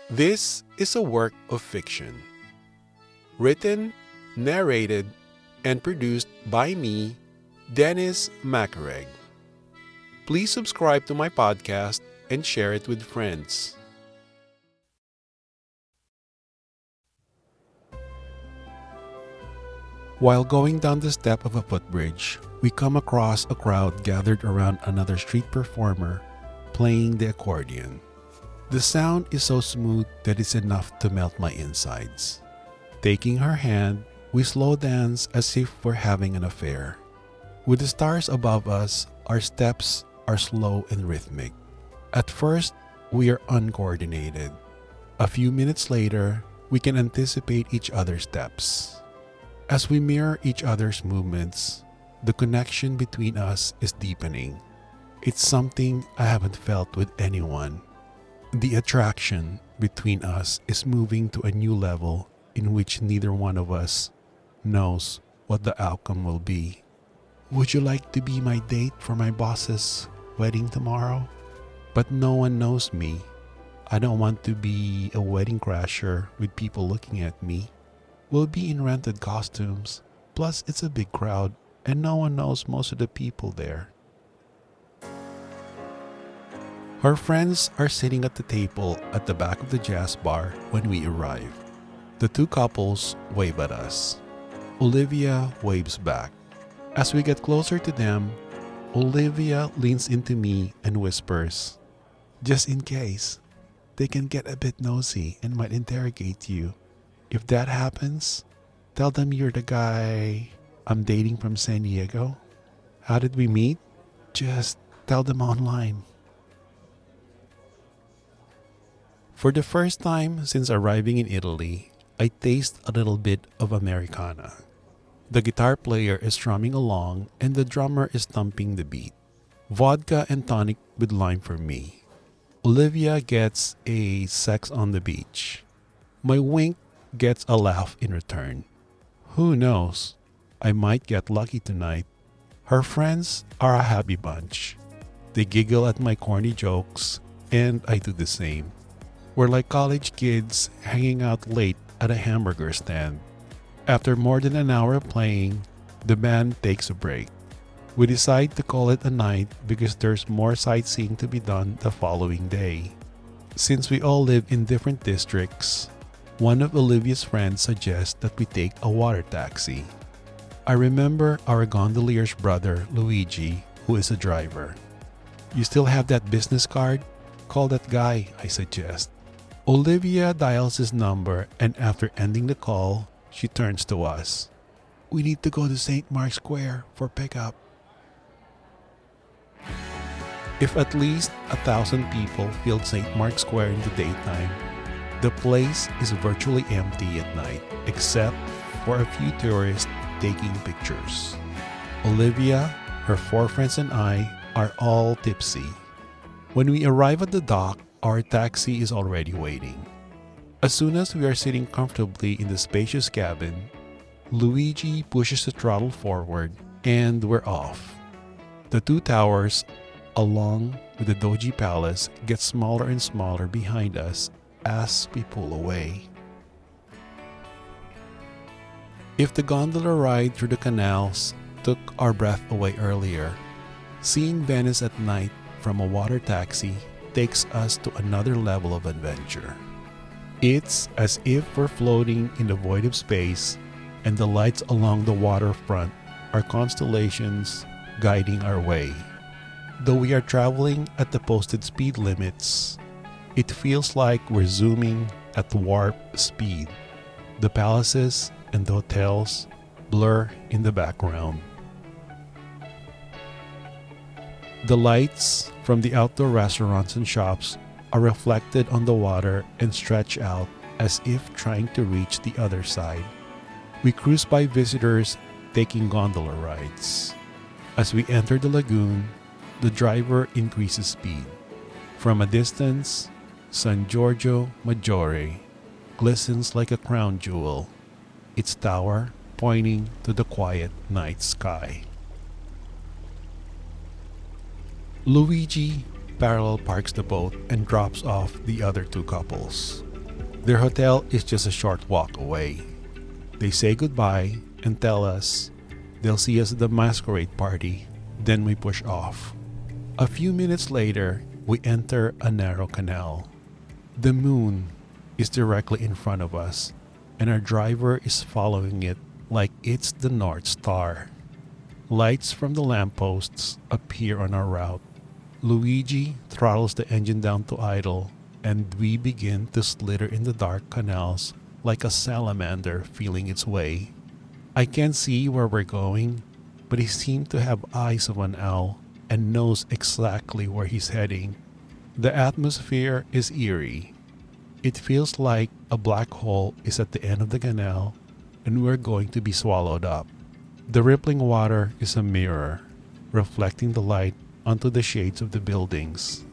This is a work of fiction, written, narrated, and produced by me, Dennis Macareg. Please subscribe to my podcast and share it with friends. While going down the step of a footbridge, we come across a crowd gathered around another street performer playing the accordion. The sound is so smooth that it's enough to melt my insides. Taking her hand, we slow dance as if we're having an affair. With the stars above us, our steps are slow and rhythmic. At first, we are uncoordinated. A few minutes later, we can anticipate each other's steps. As we mirror each other's movements, the connection between us is deepening. It's something I haven't felt with anyone. The attraction between us is moving to a new level in which neither one of us knows what the outcome will be. Would you like to be my date for my boss's wedding tomorrow? But no one knows me. I don't want to be a wedding crasher with people looking at me. We'll be in rented costumes. Plus, it's a big crowd and no one knows most of the people there. Her friends are sitting at the table at the back of the jazz bar when we arrive. The two couples wave at us. Olivia waves back. As we get closer to them, Olivia leans into me and whispers, "Just in case, they can get a bit nosy and might interrogate you. If that happens, tell them you're the guy I'm dating from San Diego. How did we meet? Just tell them online." For the first time since arriving in Italy, I taste a little bit of Americana. The guitar player is strumming along and the drummer is thumping the beat. Vodka and tonic with lime for me. Olivia gets a sex on the beach. My wink gets a laugh in return. Who knows? I might get lucky tonight. Her friends are a happy bunch. They giggle at my corny jokes and I do the same. We're like college kids hanging out late at a hamburger stand. After more than an hour of playing, the band takes a break. We decide to call it a night because there's more sightseeing to be done the following day. Since we all live in different districts, one of Olivia's friends suggests that we take a water taxi. I remember our gondolier's brother, Luigi, who is a driver. "You still have that business card? Call that guy," I suggest. Olivia dials his number and after ending the call, she turns to us. "We need to go to St. Mark's Square for pickup." If at least 1,000 people filled St. Mark's Square in the daytime, the place is virtually empty at night except for a few tourists taking pictures. Olivia, her four friends and I are all tipsy. When we arrive at the dock, our taxi is already waiting. As soon as we are sitting comfortably in the spacious cabin, Luigi pushes the throttle forward and we're off. The two towers, along with the Doji Palace, get smaller and smaller behind us as we pull away. If the gondola ride through the canals took our breath away earlier, seeing Venice at night from a water taxi takes us to another level of adventure. It's as if we're floating in the void of space and the lights along the waterfront are constellations guiding our way. Though we are traveling at the posted speed limits, it feels like we're zooming at warp speed. The palaces and the hotels blur in the background. The lights from the outdoor restaurants and shops are reflected on the water and stretch out as if trying to reach the other side. We cruise by visitors taking gondola rides. As we enter the lagoon, the driver increases speed. From a distance, San Giorgio Maggiore glistens like a crown jewel, its tower pointing to the quiet night sky. Luigi parallel parks the boat and drops off the other two couples. Their hotel is just a short walk away. They say goodbye and tell us they'll see us at the masquerade party, then we push off. A few minutes later, we enter a narrow canal. The moon is directly in front of us, and our driver is following it like it's the North Star. Lights from the lampposts appear on our route. Luigi throttles the engine down to idle, and we begin to slither in the dark canals like a salamander feeling its way. I can't see where we're going, but he seems to have eyes of an owl and knows exactly where he's heading. The atmosphere is eerie. It feels like a black hole is at the end of the canal and we're going to be swallowed up. The rippling water is a mirror, reflecting the light onto the shades of the buildings.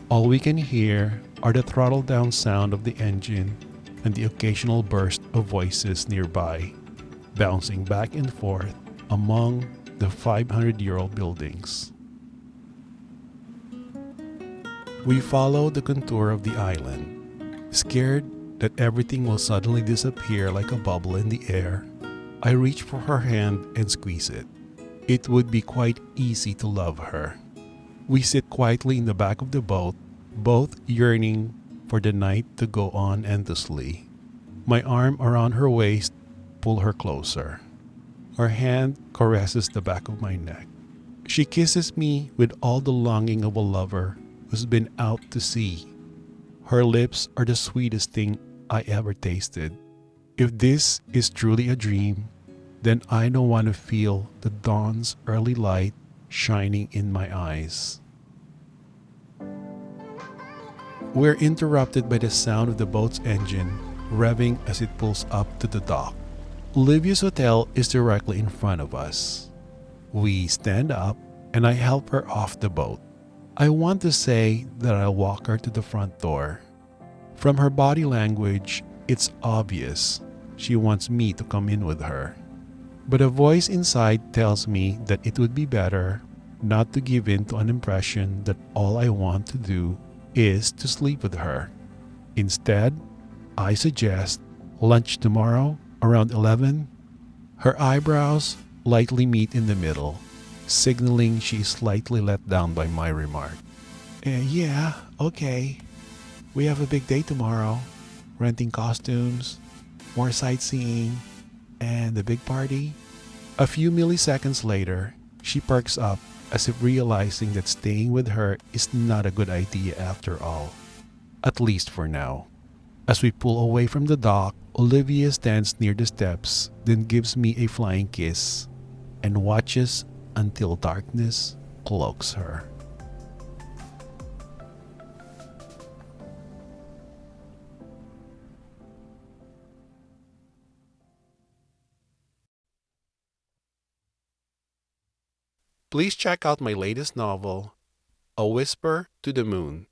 All we can hear are the throttled down sound of the engine and the occasional burst of voices nearby, bouncing back and forth among the 500-year-old buildings. We follow the contour of the island, scared that everything will suddenly disappear like a bubble in the air. I reach for her hand and squeeze it. It would be quite easy to love her. We sit quietly in the back of the boat, both yearning for the night to go on endlessly. My arm around her waist pulls her closer. Her hand caresses the back of my neck. She kisses me with all the longing of a lover who's been out to sea. Her lips are the sweetest thing I ever tasted. If this is truly a dream, then I don't want to feel the dawn's early light shining in my eyes. We're interrupted by the sound of the boat's engine revving as it pulls up to the dock. Olivia's hotel is directly in front of us. We stand up and I help her off the boat. I want to say that I'll walk her to the front door. From her body language, it's obvious she wants me to come in with her. But a voice inside tells me that it would be better not to give in to an impression that all I want to do is to sleep with her. Instead, I suggest lunch tomorrow around 11. Her eyebrows lightly meet in the middle, signaling she is slightly let down by my remark. Yeah, okay. We have a big day tomorrow. Renting costumes, more sightseeing, and a big party. A few milliseconds later, she perks up as if realizing that staying with her is not a good idea after all. At least for now. As we pull away from the dock, Olivia stands near the steps, then gives me a flying kiss and watches until darkness cloaks her. Please check out my latest novel, A Whisper to the Moon,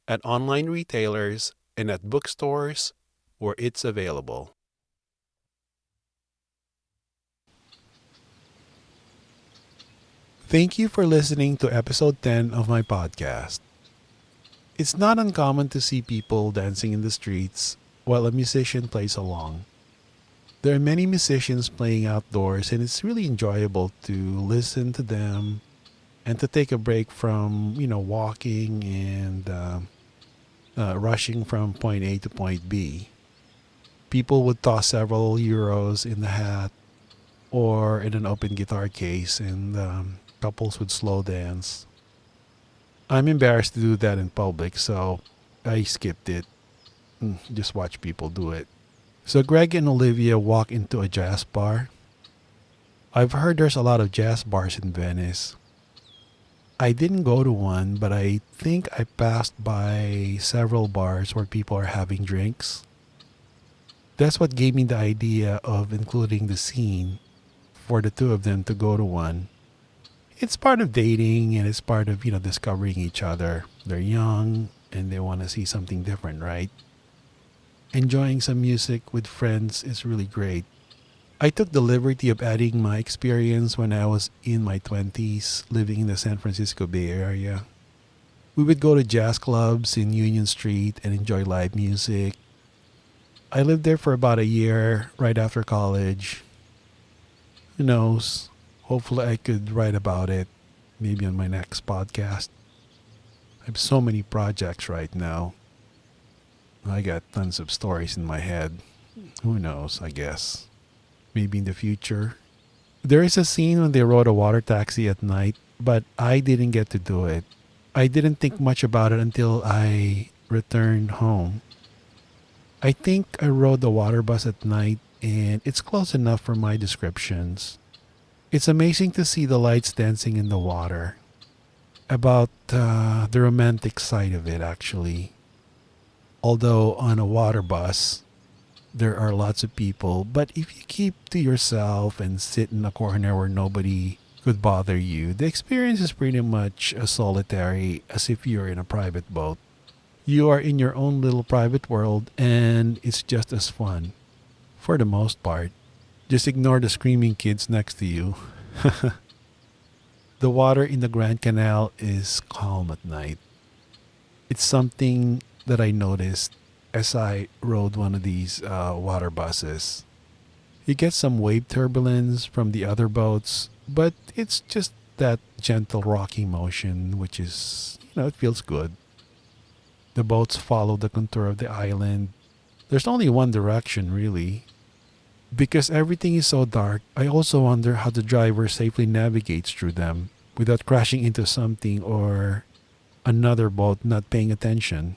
at online retailers and at bookstores where it's available. Thank you for listening to episode 10 of my podcast. It's not uncommon to see people dancing in the streets while a musician plays along. There are many musicians playing outdoors, and it's really enjoyable to listen to them and to take a break from, walking and rushing from point A to point B. People would toss several euros in the hat or in an open guitar case, and couples would slow dance. I'm embarrassed to do that in public, so I skipped it. Just watch people do it. So Greg and Olivia walk into a jazz bar. I've heard there's a lot of jazz bars in Venice. I didn't go to one, but I think I passed by several bars where people are having drinks. That's what gave me the idea of including the scene for the two of them to go to one. It's part of dating and it's part of, discovering each other. They're young and they want to see something different, right? Enjoying some music with friends is really great. I took the liberty of adding my experience when I was in my 20s, living in the San Francisco Bay Area. We would go to jazz clubs in Union Street and enjoy live music. I lived there for about a year right after college. Who knows? Hopefully, I could write about it maybe on my next podcast. I have so many projects right now. I got tons of stories in my head. Who knows, I guess. Maybe in the future. There is a scene when they rode a water taxi at night, but I didn't get to do it. I didn't think much about it until I returned home. I think I rode the water bus at night, and it's close enough for my descriptions. It's amazing to see the lights dancing in the water. About the romantic side of it, actually. Although on a water bus, there are lots of people, but if you keep to yourself and sit in a corner where nobody could bother you, the experience is pretty much as solitary as if you're in a private boat. You are in your own little private world, and it's just as fun, for the most part. Just ignore the screaming kids next to you. The water in the Grand Canal is calm at night. It's something that I noticed as I rode one of these water buses. You get some wave turbulence from the other boats, but it's just that gentle rocking motion, which is, it feels good. The boats follow the contour of the island. There's only one direction, really. Because everything is so dark, I also wonder how the driver safely navigates through them without crashing into something or another boat not paying attention.